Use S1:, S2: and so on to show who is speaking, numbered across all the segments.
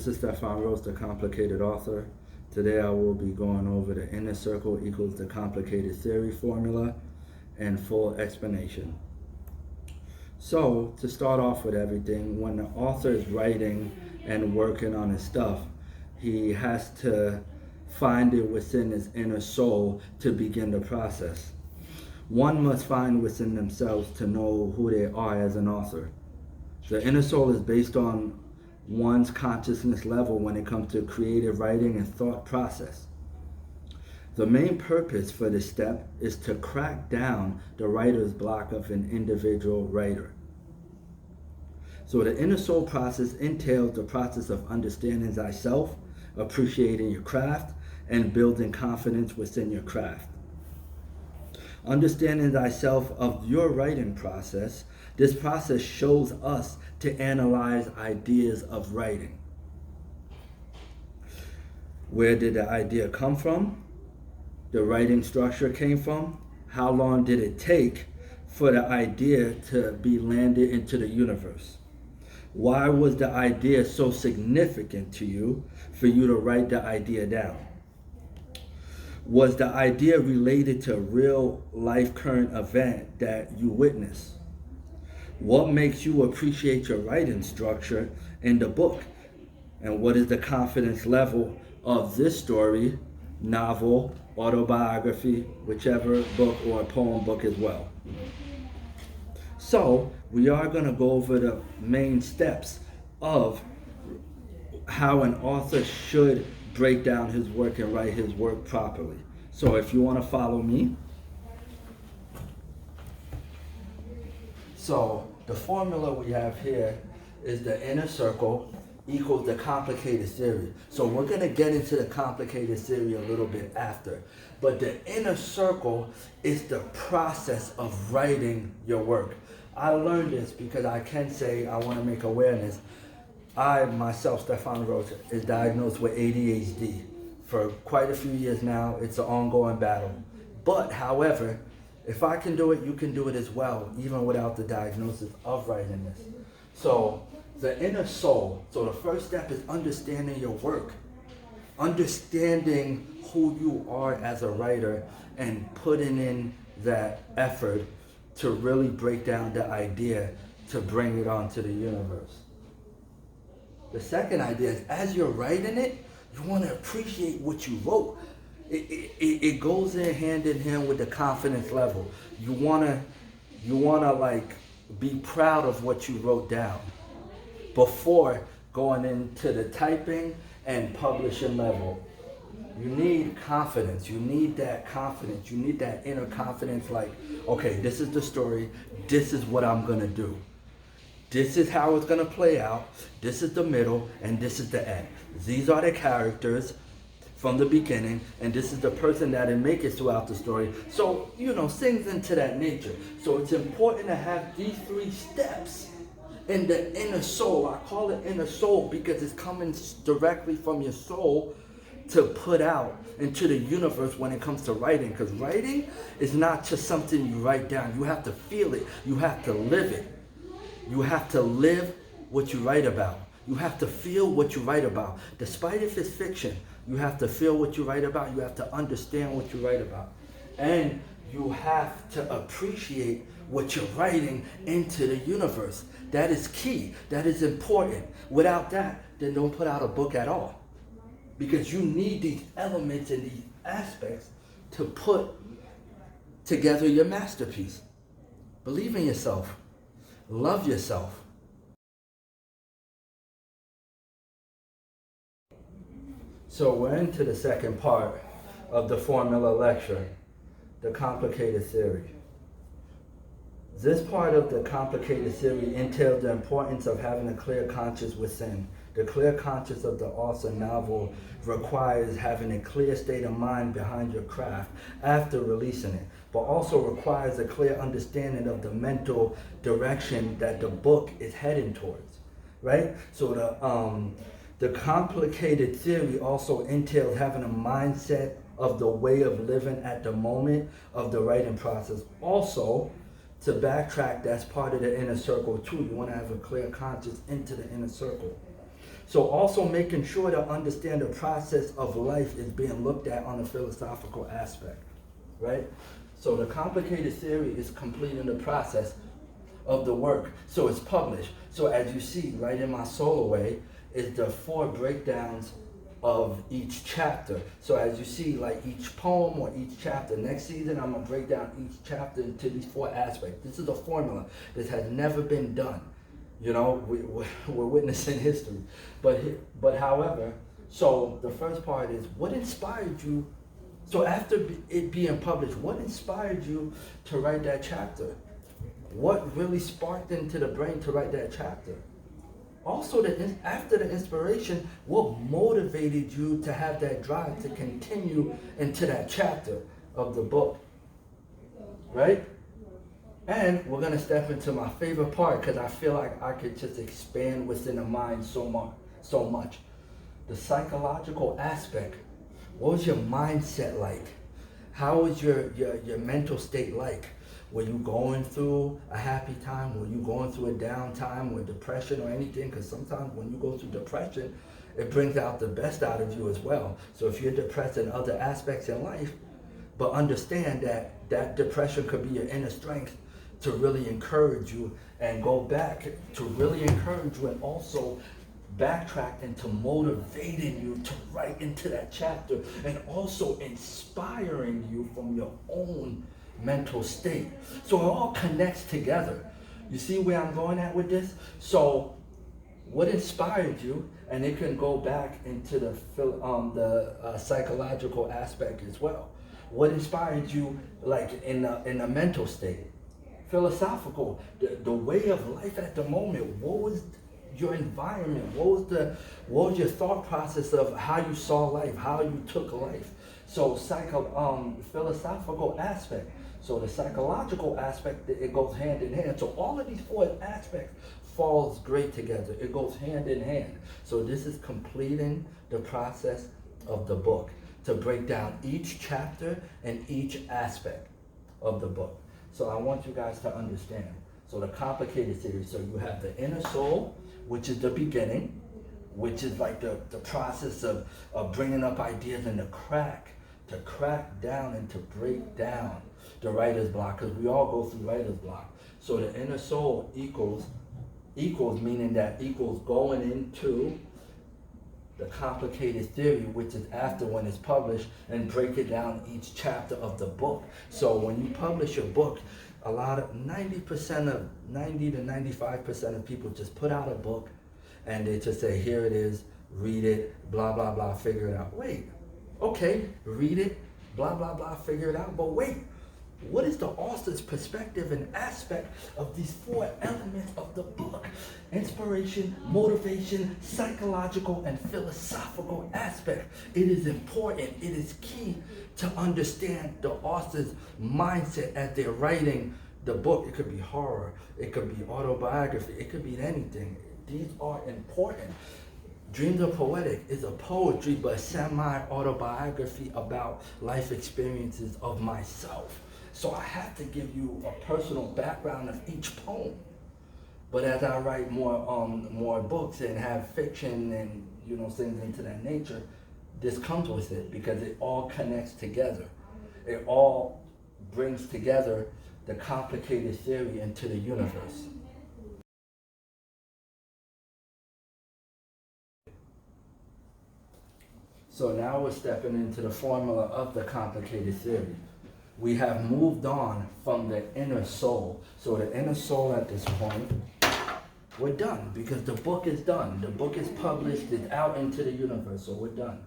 S1: This is Stephane Roche, the complicated author. Today I will be going over the inner circle equals the complicated theory formula and full explanation. So, to start off with everything, when the author is writing and working on his stuff, he has to find it within his inner soul to begin the process. One must find within themselves to know who they are as an author. The inner soul is based on one's consciousness level when it comes to creative writing and thought process. The main purpose for this step is to crack down the writer's block of an individual writer. So the inner soul process entails the process of understanding thyself, appreciating your craft, and building confidence within your craft. Understanding thyself of your writing process, this process shows us to analyze ideas of writing. Where did the idea come from? The writing structure came from? How long did it take for the idea to be landed into the universe? Why was the idea so significant to you for you to write the idea down? Was the idea related to a real life current event that you witnessed? What makes you appreciate your writing structure in the book? And what is the confidence level of this story, novel, autobiography, whichever book or poem book as well? So we are going to go over the main steps of how an author should break down his work and write his work properly. So if you want to follow me. So the formula we have here is the inner circle equals the complicated theory. So we're going to get into the complicated theory a little bit after. But the inner circle is the process of writing your work. I learned this because I can say, I want to make awareness. I, myself, Stephane Roche, is diagnosed with ADHD. For quite a few years now, it's an ongoing battle. But, however, if I can do it, you can do it as well, even without the diagnosis of writing this. So, the inner soul. So the first step is understanding your work. Understanding who you are as a writer and putting in that effort to really break down the idea to bring it onto the universe. The second idea is as you're writing it, you want to appreciate what you wrote. It goes in hand with the confidence level. You wanna like be proud of what you wrote down before going into the typing and publishing level. You need confidence. You need that confidence. You need that inner confidence like, okay, this is the story. This is what I'm going to do. This is how it's going to play out. This is the middle and this is the end. These are the characters from the beginning and this is the person that will make it throughout the story. So, things into that nature. So it's important to have these three steps in the inner soul. I call it inner soul because it's coming directly from your soul to put out into the universe when it comes to writing. Because writing is not just something you write down. You have to feel it. You have to live it. You have to live what you write about. You have to feel what you write about. Despite if it's fiction, you have to feel what you write about. You have to understand what you write about. And you have to appreciate what you're writing into the universe. That is key. That is important. Without that, then don't put out a book at all. Because you need these elements and these aspects to put together your masterpiece. Believe in yourself. Love yourself. So we're into the second part of the formula lecture, the complicated theory. This part of the complicated theory entails the importance of having a clear conscience within. The clear conscience of the author novel requires having a clear state of mind behind your craft after releasing it, but also requires a clear understanding of the mental direction that the book is heading towards, right? So the complicated theory also entails having a mindset of the way of living at the moment of the writing process. Also, to backtrack, that's part of the inner circle too. You want to have a clear conscience into the inner circle. So also making sure to understand the process of life is being looked at on a philosophical aspect, right? So the complicated theory is completing the process of the work. So it's published. So as you see, right in my solo way, is the 4 breakdowns of each chapter. So as you see, like each poem or each chapter, next season I'm gonna break down each chapter into these 4 aspects. This is a formula. This has never been done. You know, we're witnessing history. But however, so the first part is what inspired you? So after it being published, what inspired you to write that chapter? What really sparked into the brain to write that chapter? Also, after the inspiration, what motivated you to have that drive to continue into that chapter of the book, right? And we're gonna step into my favorite part because I feel like I could just expand within the mind so much. The psychological aspect. What was your mindset like? How was your mental state like? Were you going through a happy time? Were you going through a down time or depression or anything? Because sometimes when you go through depression, it brings out the best out of you as well. So if you're depressed in other aspects in life, but understand that that depression could be your inner strength to really encourage you and go back to really encourage you and also backtrack into motivating you to write into that chapter and also inspiring you from your own mental state. So it all connects together. You see where I'm going at with this? So what inspired you, and it can go back into the psychological aspect as well. What inspired you, like in a mental state? Philosophical, the way of life at the moment. What was your environment? What was your thought process of how you saw life, how you took life? So philosophical aspect. So the psychological aspect, it goes hand in hand. So all of these 4 aspects falls great together. It goes hand in hand. So this is completing the process of the book to break down each chapter and each aspect of the book. So I want you guys to understand. So the complicated theory. So you have the inner soul, which is the beginning, which is like the process of bringing up ideas and to crack down and to break down the writer's block, because we all go through writer's block. So the inner soul equals meaning that equals going into the complicated theory, which is after when it's published, and break it down each chapter of the book. So when you publish your book, 90 to 95% of people just put out a book and they just say, here it is, read it, blah, blah, blah, figure it out. Wait, okay, read it, blah, blah, blah, figure it out, but wait, what is the author's perspective and aspect of these 4 elements of the book? Inspiration, motivation, psychological, and philosophical aspect. It is important, it is key to understand the author's mindset as they're writing the book. It could be horror, it could be autobiography, it could be anything. These are important. Dreams Are Poetic is a poetry but semi-autobiography about life experiences of myself. So I have to give you a personal background of each poem. But as I write more books and have fiction and things into that nature, this comes with it because it all connects together. It all brings together the complicated theory into the universe. So now we're stepping into the formula of the complicated theory. we have moved on from the inner soul. So the inner soul at this point, we're done because the book is done. The book is published, it's out into the universe, so we're done.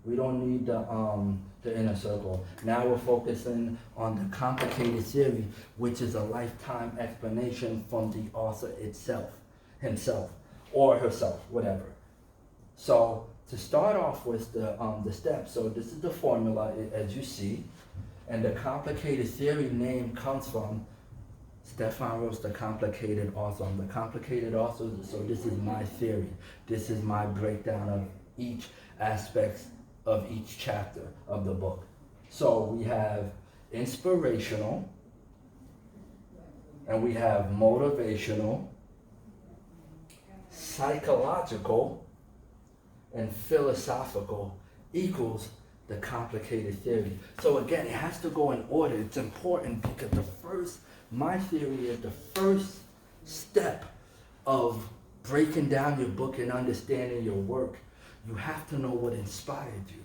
S1: We don't need the inner circle. Now we're focusing on the complicated theory, which is a lifetime explanation from the author himself, or herself, whatever. So to start off with the steps, so this is the formula as you see, and the complicated theory name comes from Stephane Roche, the complicated author. I'm the complicated author, so this is my theory. This is my breakdown of each aspect of each chapter of the book. So we have inspirational, and we have motivational, psychological, and philosophical equals the complicated theory. So again, it has to go in order. It's important because my theory is the first step of breaking down your book and understanding your work. You have to know what inspired you.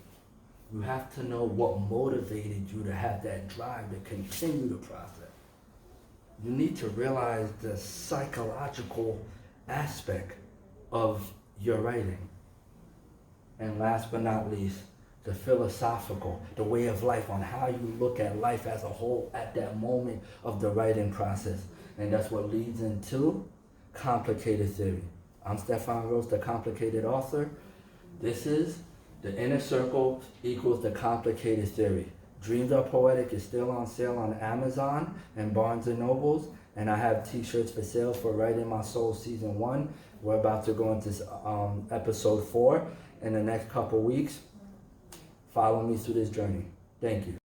S1: You have to know what motivated you to have that drive to continue the process. You need to realize the psychological aspect of your writing. And last but not least, the philosophical, the way of life, on how you look at life as a whole at that moment of the writing process. And that's what leads into complicated theory. I'm Stephane Roche, the complicated author. This is the inner circle equals the complicated theory. Dreams Are Poetic is still on sale on Amazon and Barnes & Nobles. And I have t-shirts for sale for Writing My Soul Season 1. We're about to go into episode 4 in the next couple weeks. Follow me through this journey. Thank you.